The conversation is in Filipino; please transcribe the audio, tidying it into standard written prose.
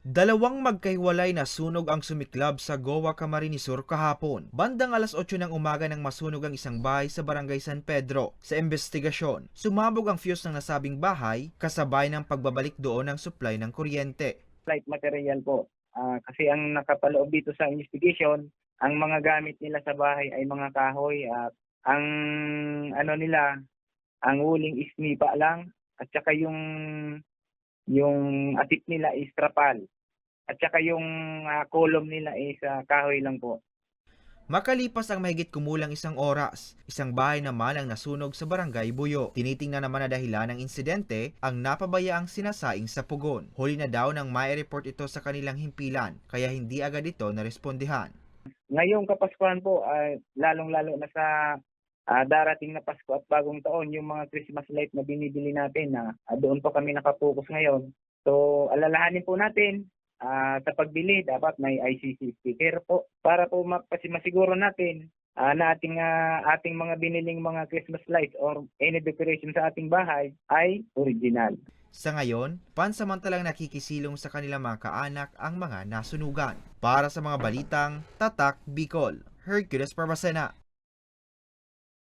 Dalawang magkahiwalay na sunog ang sumiklab sa Goa, Camarines Sur kahapon. Bandang alas 8 ng umaga nang masunog ang isang bahay sa Barangay San Pedro. Sa investigasyon, sumabog ang fuse ng nasabing bahay kasabay ng pagbabalik doon ng supply ng kuryente. Light material po. Kasi ang nakapaloob dito sa investigation, ang mga gamit nila sa bahay ay mga kahoy at ang ano nila, ang uling is nipa lang at saka yung atip nila is trapal. At saka yung column nila is kahoy lang po. Makalipas ang mahigit kumulang isang oras, isang bahay naman ang nasunog sa Barangay Buyo. Tinitingnan naman na dahilan ng insidente ang napabayaang sinasaing sa pugon. Huli na daw nang mai-report ito sa kanilang himpilan, kaya hindi agad ito narespondihan. Ngayong Kapaskuhan po, lalong-lalo na sa darating na Pasko at Bagong Taon, yung mga Christmas light na binibili natin, doon po kami nakapokus ngayon. So, alalahanin po natin, sa pagbili, dapat may ICC sticker po para po masiguro natin na ating mga biniling mga Christmas lights or any decoration sa ating bahay ay original. Sa ngayon, pansamantalang nakikisilong sa kanilang mga kaanak ang mga nasunugan. Para sa mga balitang Tatak Bicol, Hercules Parmasena.